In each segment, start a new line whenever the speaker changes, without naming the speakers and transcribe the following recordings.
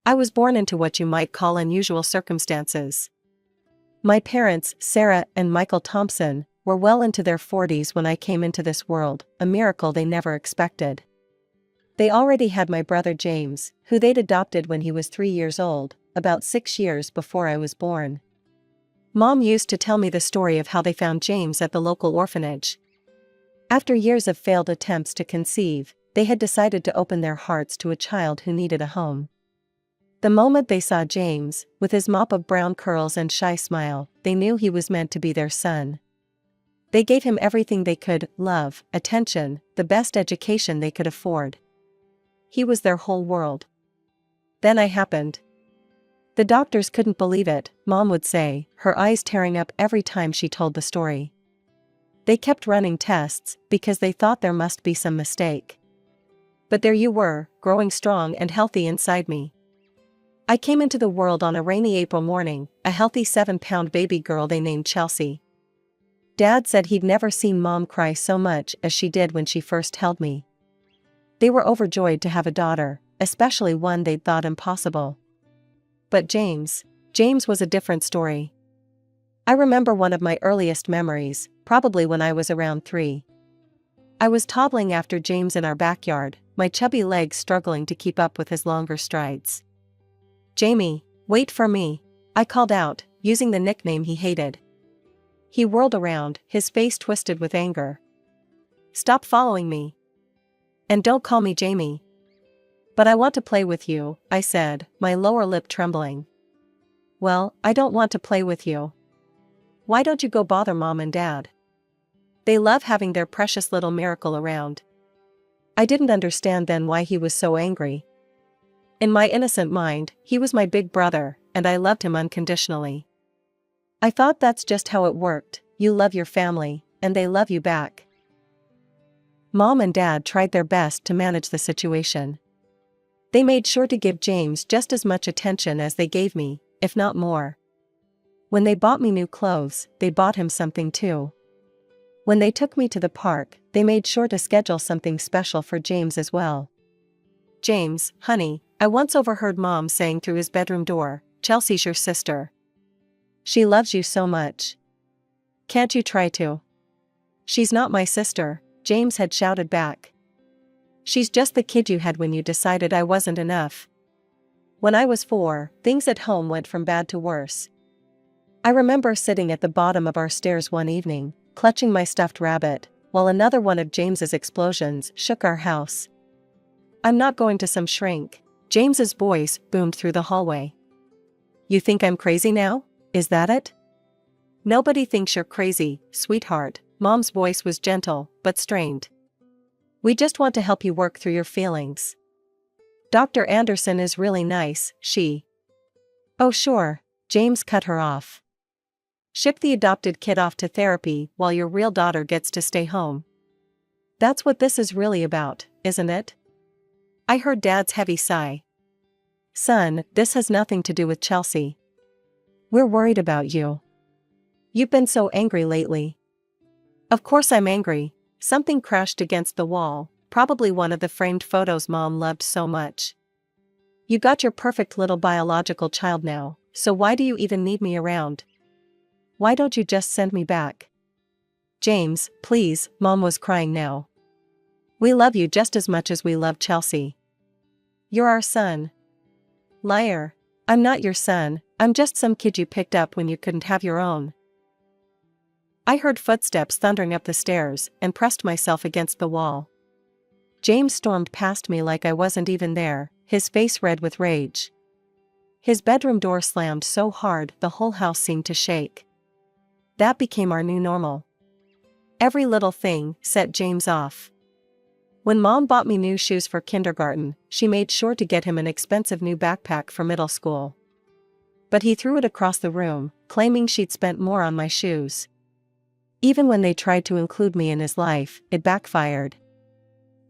I was born into what you might call unusual circumstances. My parents, Sarah and Michael Thompson, were well into their 40s when I came into this world, a miracle they never expected. They already had my brother James, who they'd adopted when he was 3 years old, about 6 years before I was born. Mom used to tell me the story of how they found James at the local orphanage. After years of failed attempts to conceive, they had decided to open their hearts to a child who needed a home. The moment they saw James, with his mop of brown curls and shy smile, they knew he was meant to be their son. They gave him everything they could: love, attention, the best education they could afford. He was their whole world. Then I happened. The doctors couldn't believe it, Mom would say, her eyes tearing up every time she told the story. They kept running tests, because they thought there must be some mistake. But there you were, growing strong and healthy inside me. I came into the world on a rainy April morning, a healthy 7-pound baby girl they named Chelsea. Dad said he'd never seen Mom cry so much as she did when she first held me. They were overjoyed to have a daughter, especially one they'd thought impossible. But James was a different story. I remember one of my earliest memories, probably when I was around 3. I was toddling after James in our backyard, my chubby legs struggling to keep up with his longer strides. "Jamie, wait for me," I called out, using the nickname he hated. He whirled around, his face twisted with anger. "Stop following me. And don't call me Jamie." "But I want to play with you," I said, my lower lip trembling. "Well, I don't want to play with you. Why don't you go bother Mom and Dad? They love having their precious little miracle around." I didn't understand then why he was so angry. In my innocent mind, he was my big brother, and I loved him unconditionally. I thought that's just how it worked: you love your family, and they love you back. Mom and Dad tried their best to manage the situation. They made sure to give James just as much attention as they gave me, if not more. When they bought me new clothes, they bought him something too. When they took me to the park, they made sure to schedule something special for James as well. "James, honey," I once overheard Mom saying through his bedroom door, "Chelsea's your sister. She loves you so much. Can't you try to?" "She's not my sister," James had shouted back. "She's just the kid you had when you decided I wasn't enough." When I was 4, things at home went from bad to worse. I remember sitting at the bottom of our stairs one evening, clutching my stuffed rabbit, while another one of James's explosions shook our house. "I'm not going to some shrink," James's voice boomed through the hallway. "You think I'm crazy now? Is that it?" "Nobody thinks you're crazy, sweetheart," Mom's voice was gentle, but strained. "We just want to help you work through your feelings. Dr. Anderson is really nice, she—" "Oh sure," James cut her off. "Ship the adopted kid off to therapy while your real daughter gets to stay home. That's what this is really about, isn't it?" I heard Dad's heavy sigh. "Son, this has nothing to do with Chelsea. We're worried about you. You've been so angry lately." "Of course I'm angry." Something crashed against the wall, probably one of the framed photos Mom loved so much. "You got your perfect little biological child now, so why do you even need me around? Why don't you just send me back?" "James, please," Mom was crying now. "We love you just as much as we love Chelsea. You're our son." "Liar. I'm not your son, I'm just some kid you picked up when you couldn't have your own." I heard footsteps thundering up the stairs and pressed myself against the wall. James stormed past me like I wasn't even there, his face red with rage. His bedroom door slammed so hard the whole house seemed to shake. That became our new normal. Every little thing set James off. When Mom bought me new shoes for kindergarten, she made sure to get him an expensive new backpack for middle school. But he threw it across the room, claiming she'd spent more on my shoes. Even when they tried to include me in his life, it backfired.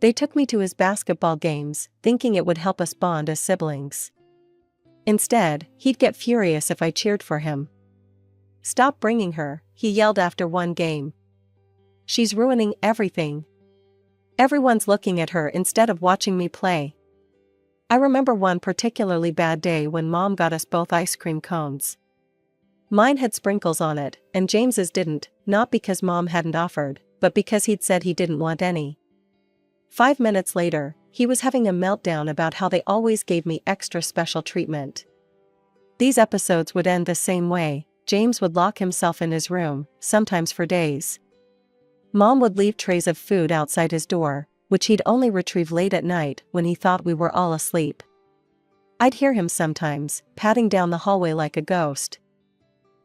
They took me to his basketball games, thinking it would help us bond as siblings. Instead, he'd get furious if I cheered for him. "Stop bringing her," he yelled after one game. "She's ruining everything. Everyone's looking at her instead of watching me play." I remember one particularly bad day when Mom got us both ice cream cones. Mine had sprinkles on it, and James's didn't, not because Mom hadn't offered, but because he'd said he didn't want any. 5 minutes later, he was having a meltdown about how they always gave me extra special treatment. These episodes would end the same way. James would lock himself in his room, sometimes for days. Mom would leave trays of food outside his door, which he'd only retrieve late at night when he thought we were all asleep. I'd hear him sometimes, padding down the hallway like a ghost.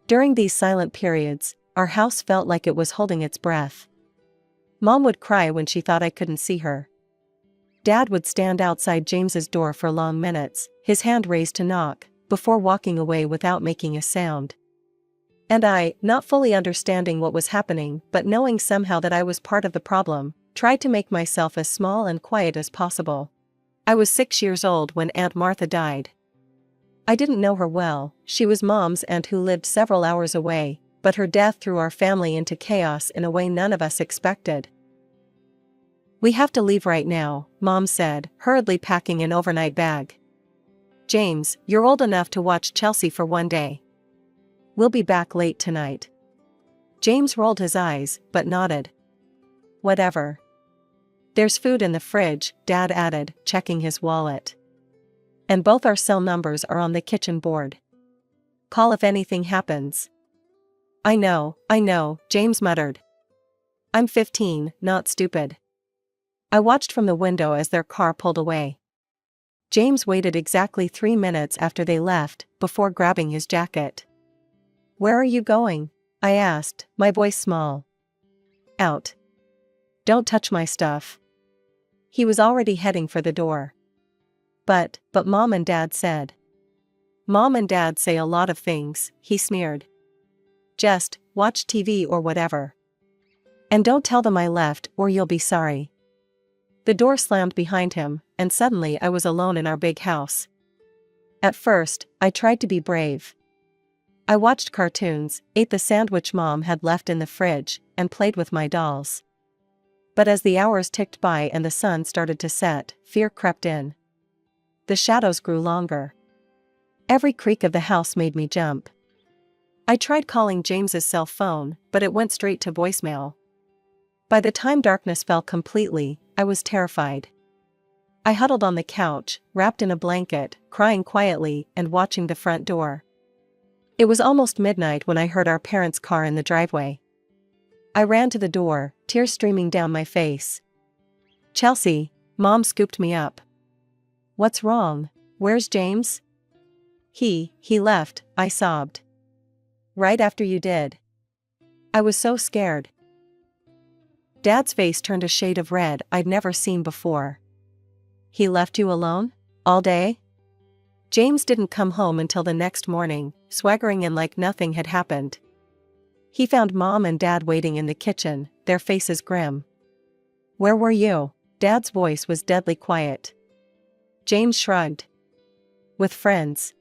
During these silent periods, our house felt like it was holding its breath. Mom would cry when she thought I couldn't see her. Dad would stand outside James's door for long minutes, his hand raised to knock, before walking away without making a sound. And I, not fully understanding what was happening but knowing somehow that I was part of the problem, tried to make myself as small and quiet as possible. I was 6 years old when Aunt Martha died. I didn't know her well. She was Mom's aunt who lived several hours away, but her death threw our family into chaos in a way none of us expected. "We have to leave right now," Mom said, hurriedly packing an overnight bag. "James, you're old enough to watch Chelsea for one day. We'll be back late tonight." James rolled his eyes, but nodded. "Whatever." "There's food in the fridge," Dad added, checking his wallet. "And both our cell numbers are on the kitchen board. Call if anything happens." I know, James muttered. "I'm 15, not stupid." I watched from the window as their car pulled away. James waited exactly 3 minutes after they left, before grabbing his jacket. "Where are you going?" I asked, my voice small. "Out. Don't touch my stuff." He was already heading for the door. But Mom and Dad said. "Mom and Dad say a lot of things," he sneered. "Just watch TV or whatever. And don't tell them I left or you'll be sorry." The door slammed behind him, and suddenly I was alone in our big house. At first, I tried to be brave. I watched cartoons, ate the sandwich Mom had left in the fridge, and played with my dolls. But as the hours ticked by and the sun started to set, fear crept in. The shadows grew longer. Every creak of the house made me jump. I tried calling James's cell phone, but it went straight to voicemail. By the time darkness fell completely, I was terrified. I huddled on the couch, wrapped in a blanket, crying quietly and watching the front door. It was almost midnight when I heard our parents' car in the driveway. I ran to the door, tears streaming down my face. "Chelsea," Mom scooped me up. "What's wrong? Where's James?" He left," I sobbed. "Right after you did." I was so scared. Dad's face turned a shade of red I'd never seen before. "He left you alone? All day?" James didn't come home until the next morning, swaggering in like nothing had happened. He found Mom and Dad waiting in the kitchen, their faces grim. "Where were you?" Dad's voice was deadly quiet. James shrugged. "With friends."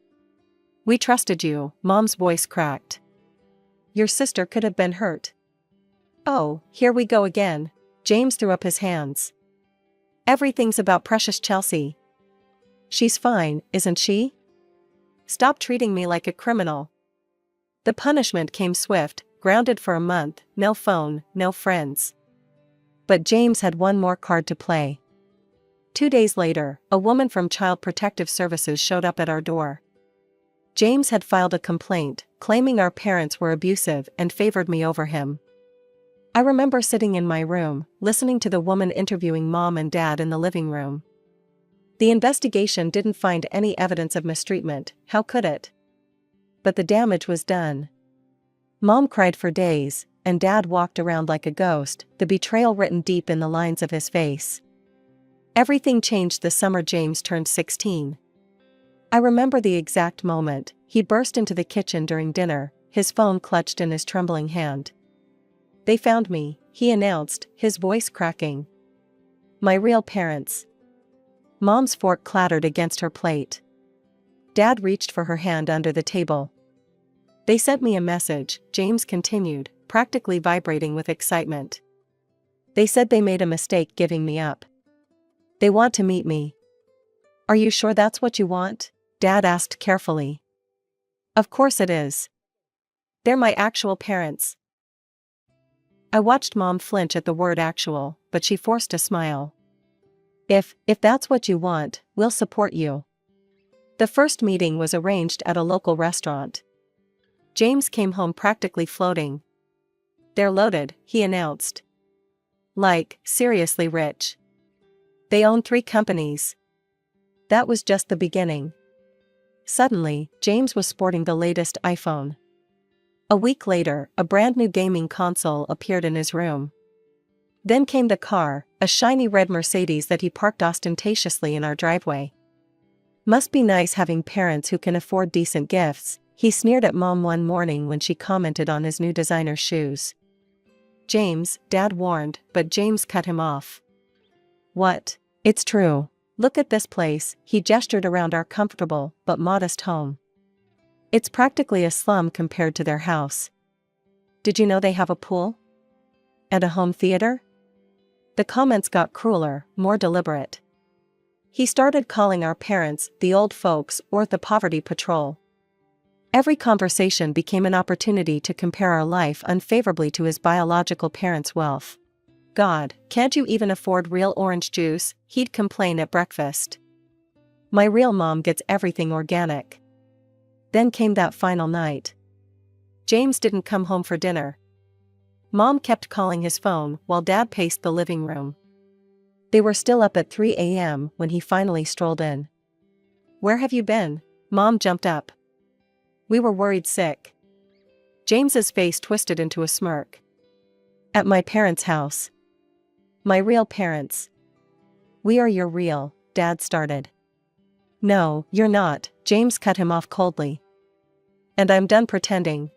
"We trusted you," Mom's voice cracked. "Your sister could have been hurt." "Oh, here we go again." James threw up his hands. "Everything's about precious Chelsea. She's fine, isn't she? Stop treating me like a criminal." The punishment came swift, grounded for a month, no phone, no friends. But James had one more card to play. 2 days later, a woman from Child Protective Services showed up at our door. James had filed a complaint, claiming our parents were abusive and favored me over him. I remember sitting in my room, listening to the woman interviewing Mom and Dad in the living room. The investigation didn't find any evidence of mistreatment, how could it? But the damage was done. Mom cried for days, and Dad walked around like a ghost, the betrayal written deep in the lines of his face. Everything changed the summer James turned 16. I remember the exact moment. He burst into the kitchen during dinner, his phone clutched in his trembling hand. "They found me," he announced, his voice cracking. "My real parents." Mom's fork clattered against her plate. Dad reached for her hand under the table. "They sent me a message," James continued, practically vibrating with excitement. "They said they made a mistake giving me up. They want to meet me." Are you sure that's what you want? Dad asked carefully. Of course it is. They're my actual parents. I watched Mom flinch at the word actual, but she forced a smile. If that's what you want, we'll support you. The first meeting was arranged at a local restaurant. James came home practically floating. They're loaded, he announced. Like, seriously rich. They own 3 companies. That was just the beginning. Suddenly, James was sporting the latest iPhone. A week later, a brand new gaming console appeared in his room. Then came the car, a shiny red Mercedes that he parked ostentatiously in our driveway. Must be nice having parents who can afford decent gifts, he sneered at Mom one morning when she commented on his new designer shoes. James, Dad warned, but James cut him off. What? It's true. Look at this place, he gestured around our comfortable but modest home. It's practically a slum compared to their house. Did you know they have a pool? And a home theater? The comments got crueler, more deliberate. He started calling our parents the old folks or the poverty patrol. Every conversation became an opportunity to compare our life unfavorably to his biological parents' wealth. God, can't you even afford real orange juice? He'd complain at breakfast. My real mom gets everything organic. Then came that final night. James didn't come home for dinner. Mom kept calling his phone while Dad paced the living room. They were still up at 3 a.m. when he finally strolled in. Where have you been? Mom jumped up. We were worried sick. James's face twisted into a smirk. At my parents' house. My real parents. We are your real, Dad started. No, you're not, James cut him off coldly. And I'm done pretending.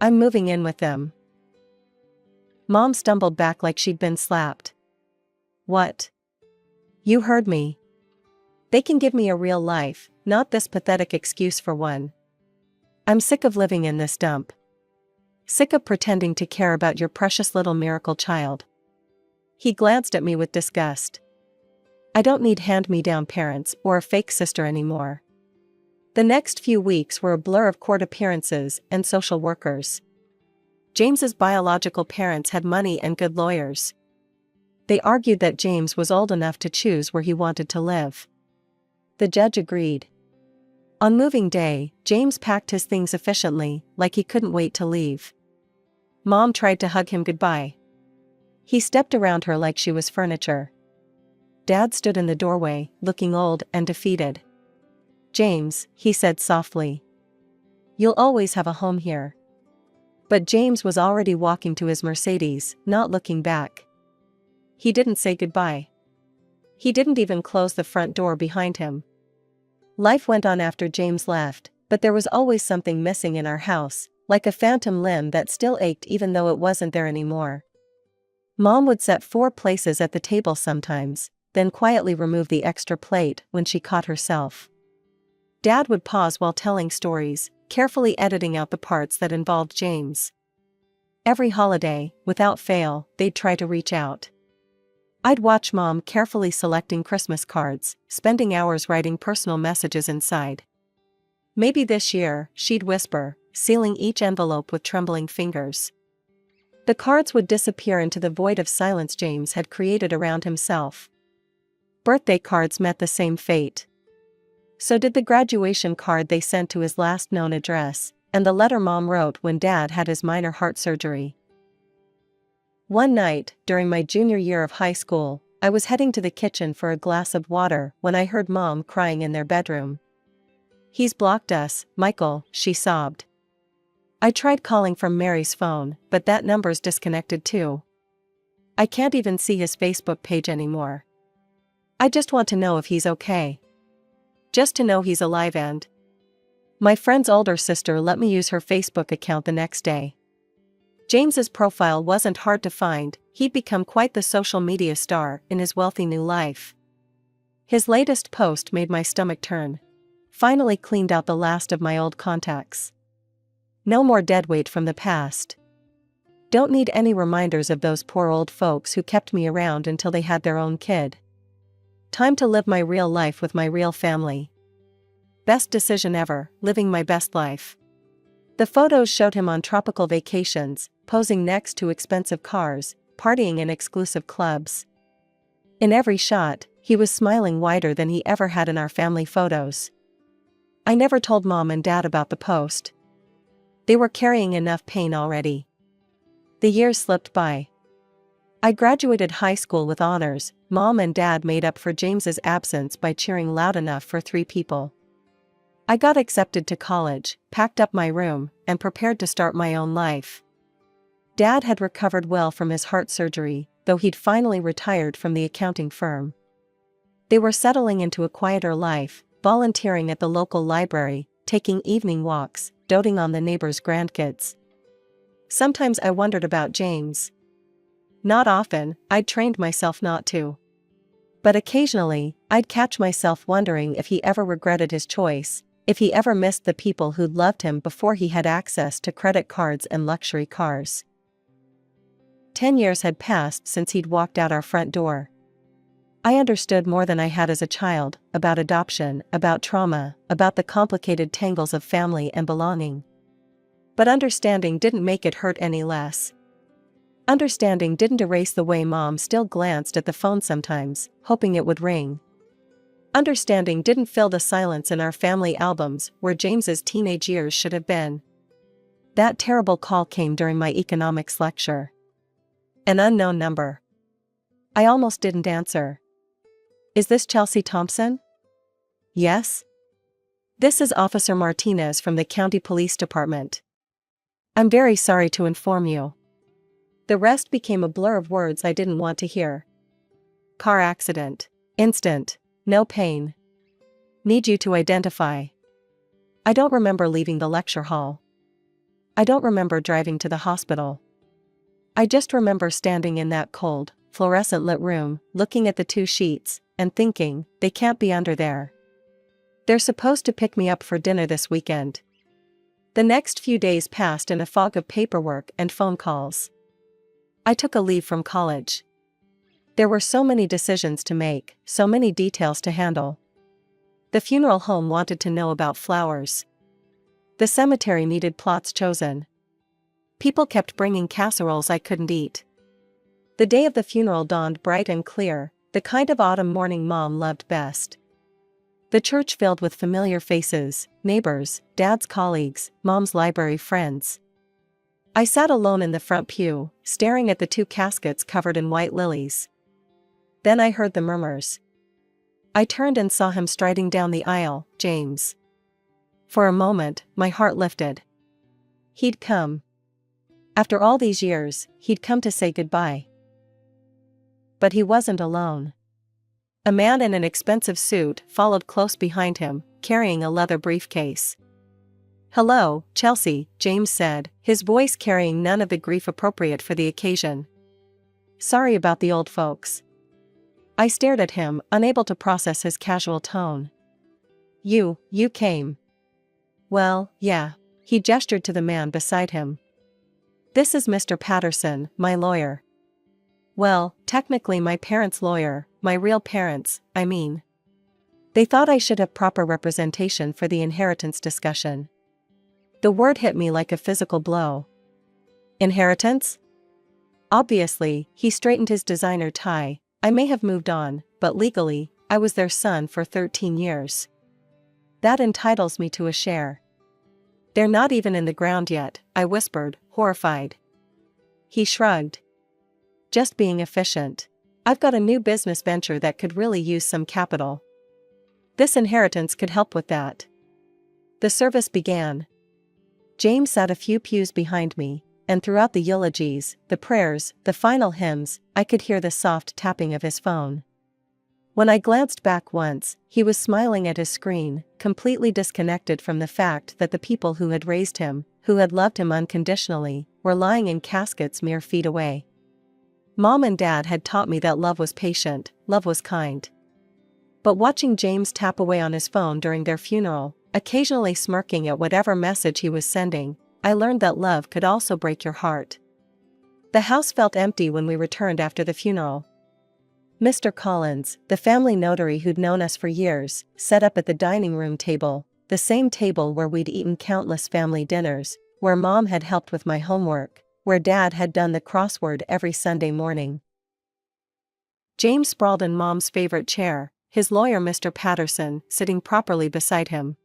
I'm moving in with them. Mom stumbled back like she'd been slapped. What? You heard me. They can give me a real life, not this pathetic excuse for one. I'm sick of living in this dump. Sick of pretending to care about your precious little miracle child. He glanced at me with disgust. I don't need hand-me-down parents or a fake sister anymore. The next few weeks were a blur of court appearances and social workers. James's biological parents had money and good lawyers. They argued that James was old enough to choose where he wanted to live. The judge agreed. On moving day, James packed his things efficiently, like he couldn't wait to leave. Mom tried to hug him goodbye. He stepped around her like she was furniture. Dad stood in the doorway, looking old and defeated. James, he said softly. You'll always have a home here. But James was already walking to his Mercedes, not looking back. He didn't say goodbye. He didn't even close the front door behind him. Life went on after James left, but there was always something missing in our house, like a phantom limb that still ached even though it wasn't there anymore. Mom would set 4 places at the table sometimes, then quietly remove the extra plate when she caught herself. Dad would pause while telling stories, carefully editing out the parts that involved James. Every holiday, without fail, they'd try to reach out. I'd watch Mom carefully selecting Christmas cards, spending hours writing personal messages inside. Maybe this year, she'd whisper, sealing each envelope with trembling fingers. The cards would disappear into the void of silence James had created around himself. Birthday cards met the same fate. So did the graduation card they sent to his last known address, and the letter Mom wrote when Dad had his minor heart surgery. One night, during my junior year of high school, I was heading to the kitchen for a glass of water when I heard Mom crying in their bedroom. He's blocked us, Michael, she sobbed. I tried calling from Mary's phone, but that number's disconnected too. I can't even see his Facebook page anymore. I just want to know if he's okay. Just to know he's alive and... My friend's older sister let me use her Facebook account the next day. James's profile wasn't hard to find, he'd become quite the social media star in his wealthy new life. His latest post made my stomach turn. Finally cleaned out the last of my old contacts. No more deadweight from the past. Don't need any reminders of those poor old folks who kept me around until they had their own kid. Time to live my real life with my real family. Best decision ever, living my best life. The photos showed him on tropical vacations, posing next to expensive cars, partying in exclusive clubs. In every shot, he was smiling wider than he ever had in our family photos. I never told Mom and Dad about the post. They were carrying enough pain already. The years slipped by. I graduated high school with honors. Mom and Dad made up for James's absence by cheering loud enough for 3 people. I got accepted to college, packed up my room, and prepared to start my own life. Dad had recovered well from his heart surgery, though he'd finally retired from the accounting firm. They were settling into a quieter life, volunteering at the local library, taking evening walks, doting on the neighbors' grandkids. Sometimes I wondered about James. Not often, I'd trained myself not to. But occasionally, I'd catch myself wondering if he ever regretted his choice, if he ever missed the people who'd loved him before he had access to credit cards and luxury cars. 10 years had passed since he'd walked out our front door. I understood more than I had as a child, about adoption, about trauma, about the complicated tangles of family and belonging. But understanding didn't make it hurt any less. Understanding didn't erase the way Mom still glanced at the phone sometimes, hoping it would ring. Understanding didn't fill the silence in our family albums where James's teenage years should have been. That terrible call came during my economics lecture. An unknown number. I almost didn't answer. Is this Chelsea Thompson? Yes. This is Officer Martinez from the County Police Department. I'm very sorry to inform you. The rest became a blur of words I didn't want to hear. Car accident. Instant. No pain. Need you to identify. I don't remember leaving the lecture hall. I don't remember driving to the hospital. I just remember standing in that cold, fluorescent lit room, looking at the 2 sheets, and thinking, they can't be under there. They're supposed to pick me up for dinner this weekend. The next few days passed in a fog of paperwork and phone calls. I took a leave from college. There were so many decisions to make, so many details to handle. The funeral home wanted to know about flowers. The cemetery needed plots chosen. People kept bringing casseroles I couldn't eat. The day of the funeral dawned bright and clear, the kind of autumn morning Mom loved best. The church filled with familiar faces, neighbors, Dad's colleagues, Mom's library friends. I sat alone in the front pew, staring at the 2 caskets covered in white lilies. Then I heard the murmurs. I turned and saw him striding down the aisle, James. For a moment, my heart lifted. He'd come. After all these years, he'd come to say goodbye. But he wasn't alone. A man in an expensive suit followed close behind him, carrying a leather briefcase. Hello, Chelsea, James said, his voice carrying none of the grief appropriate for the occasion. Sorry about the old folks. I stared at him, unable to process his casual tone. You came. Well, yeah. He gestured to the man beside him. This is Mr. Patterson, my lawyer. Well, technically my parents' lawyer, my real parents, I mean. They thought I should have proper representation for the inheritance discussion. The word hit me like a physical blow. Inheritance? Obviously, he straightened his designer tie. I may have moved on, but legally, I was their son for 13 years. That entitles me to a share. They're not even in the ground yet, I whispered, horrified. He shrugged. Just being efficient. I've got a new business venture that could really use some capital. This inheritance could help with that. The service began. James sat a few pews behind me, and throughout the eulogies, the prayers, the final hymns, I could hear the soft tapping of his phone. When I glanced back once, he was smiling at his screen, completely disconnected from the fact that the people who had raised him, who had loved him unconditionally, were lying in caskets mere feet away. Mom and Dad had taught me that love was patient, love was kind. But watching James tap away on his phone during their funeral, occasionally smirking at whatever message he was sending, I learned that love could also break your heart. The house felt empty when we returned after the funeral. Mr. Collins, the family notary who'd known us for years, sat up at the dining room table, the same table where we'd eaten countless family dinners, where Mom had helped with my homework, where Dad had done the crossword every Sunday morning. James sprawled in Mom's favorite chair, his lawyer Mr. Patterson sitting properly beside him.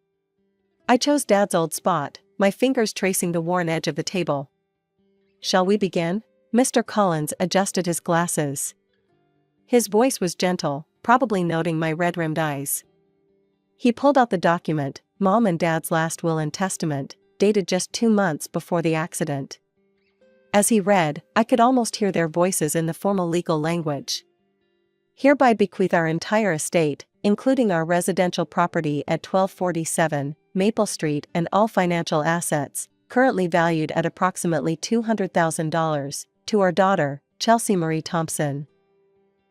I chose Dad's old spot, my fingers tracing the worn edge of the table. "Shall we begin?" Mr. Collins adjusted his glasses. His voice was gentle, probably noting my red-rimmed eyes. He pulled out the document, Mom and Dad's last will and testament, dated just 2 months before the accident. As he read, I could almost hear their voices in the formal legal language. "Hereby bequeath our entire estate, including our residential property at 1247 Maple Street and all financial assets, currently valued at approximately $200,000, to our daughter, Chelsea Marie Thompson."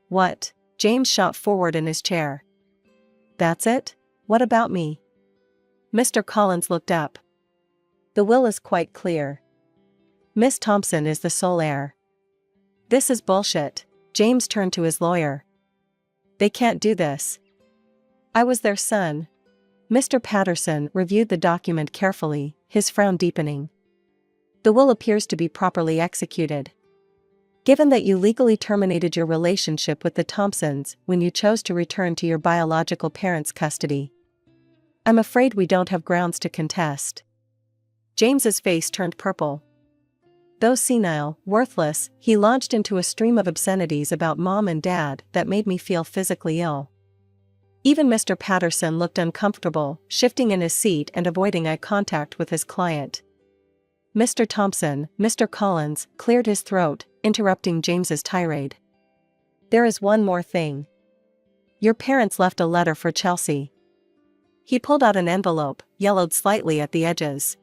"What?" James shot forward in his chair. "That's it? What about me?" Mr. Collins looked up. "The will is quite clear. Miss Thompson is the sole heir." "This is bullshit." James turned to his lawyer. "They can't do this. I was their son." Mr. Patterson reviewed the document carefully, his frown deepening. "The will appears to be properly executed. Given that you legally terminated your relationship with the Thompsons when you chose to return to your biological parents' custody, I'm afraid we don't have grounds to contest." James's face turned purple. Though senile, worthless, he launched into a stream of obscenities about Mom and Dad that made me feel physically ill. Even Mr. Patterson looked uncomfortable, shifting in his seat and avoiding eye contact with his client. Mr. Thompson, Mr. Collins, cleared his throat, interrupting James's tirade. "There is one more thing. Your parents left a letter for Chelsea." He pulled out an envelope, yellowed slightly at the edges.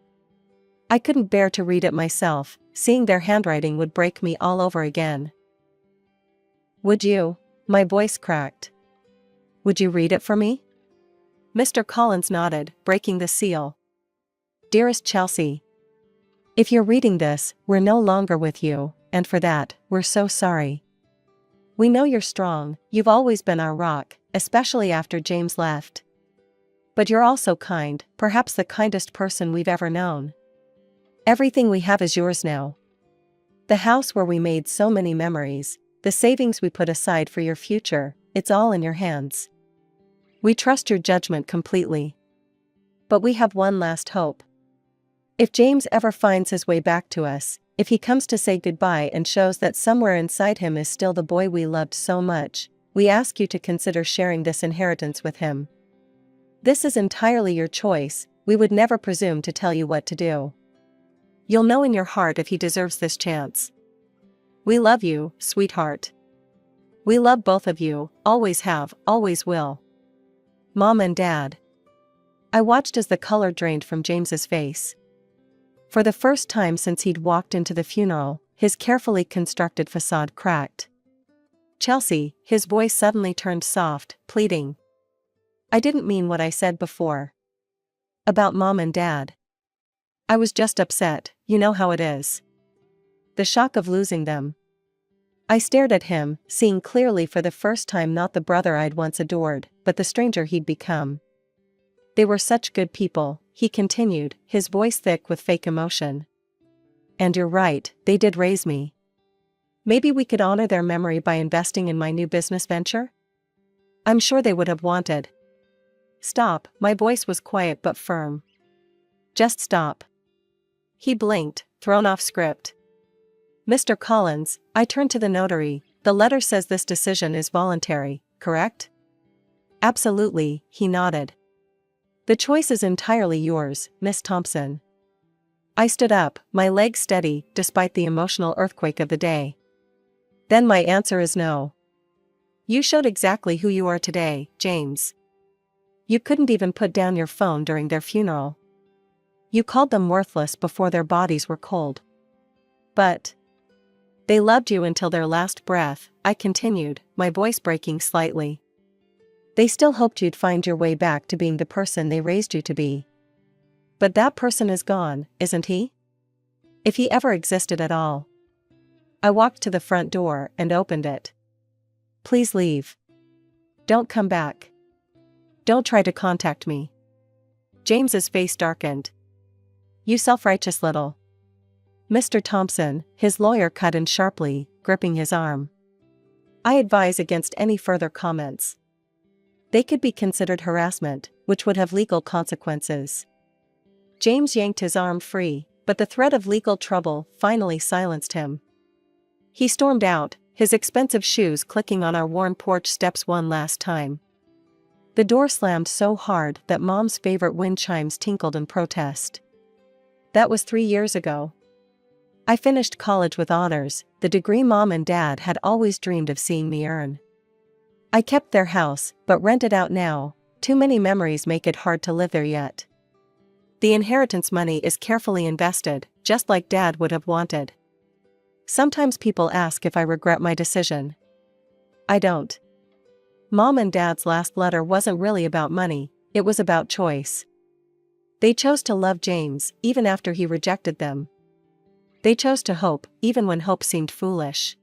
I couldn't bear to read it myself, seeing their handwriting would break me all over again. "Would you?" My voice cracked. "Would you read it for me?" Mr. Collins nodded, breaking the seal. "Dearest Chelsea, if you're reading this, we're no longer with you, and for that, we're so sorry. We know you're strong, you've always been our rock, especially after James left. But you're also kind, perhaps the kindest person we've ever known. Everything we have is yours now. The house where we made so many memories, the savings we put aside for your future, it's all in your hands. We trust your judgment completely. But we have one last hope. If James ever finds his way back to us, if he comes to say goodbye and shows that somewhere inside him is still the boy we loved so much, we ask you to consider sharing this inheritance with him. This is entirely your choice, we would never presume to tell you what to do. You'll know in your heart if he deserves this chance. We love you, sweetheart. We love both of you, always have, always will. Mom and Dad." I watched as the color drained from James's face. For the first time since he'd walked into the funeral, his carefully constructed facade cracked. "Chelsea," his voice suddenly turned soft, pleading. "I didn't mean what I said before. About Mom and Dad. I was just upset, you know how it is. The shock of losing them." I stared at him, seeing clearly for the first time not the brother I'd once adored, but the stranger he'd become. "They were such good people," he continued, his voice thick with fake emotion. "And you're right, they did raise me. Maybe we could honor their memory by investing in my new business venture? I'm sure they would have wanted." "Stop," my voice was quiet but firm. "Just stop." He blinked, thrown off script. "Mr. Collins," I turned to the notary, "the letter says this decision is voluntary, correct?" "Absolutely," he nodded. "The choice is entirely yours, Miss Thompson." I stood up, my legs steady, despite the emotional earthquake of the day. "Then my answer is no. You showed exactly who you are today, James. You couldn't even put down your phone during their funeral. You called them worthless before their bodies were cold. But they loved you until their last breath," I continued, my voice breaking slightly. "They still hoped you'd find your way back to being the person they raised you to be. But that person is gone, isn't he? If he ever existed at all." I walked to the front door and opened it. Please leave. Don't come back. Don't try to contact me. James's face darkened. You self-righteous little. Mr. Thompson, his lawyer cut in sharply, gripping his arm. I advise against any further comments. They could be considered harassment, which would have legal consequences. James yanked his arm free, but the threat of legal trouble finally silenced him. He stormed out, his expensive shoes clicking on our worn porch steps one last time. The door slammed so hard that Mom's favorite wind chimes tinkled in protest. That was 3 years ago. I finished college with honors, the degree Mom and Dad had always dreamed of seeing me earn. I kept their house, but rent it out now. Too many memories make it hard to live there yet. The inheritance money is carefully invested, just like Dad would have wanted. Sometimes people ask if I regret my decision. I don't. Mom and Dad's last letter wasn't really about money, it was about choice. They chose to love James, even after he rejected them. They chose to hope, even when hope seemed foolish.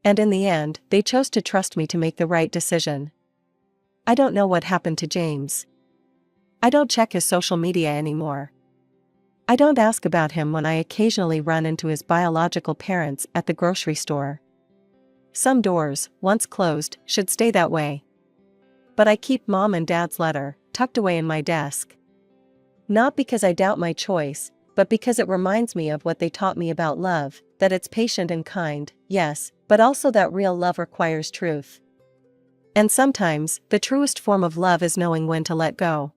And in the end, they chose to trust me to make the right decision. I don't know what happened to James. I don't check his social media anymore. I don't ask about him when I occasionally run into his biological parents at the grocery store. Some doors, once closed, should stay that way. But I keep Mom and Dad's letter, tucked away in my desk. Not because I doubt my choice, but because it reminds me of what they taught me about love, that it's patient and kind, yes, but also that real love requires truth. And sometimes, the truest form of love is knowing when to let go.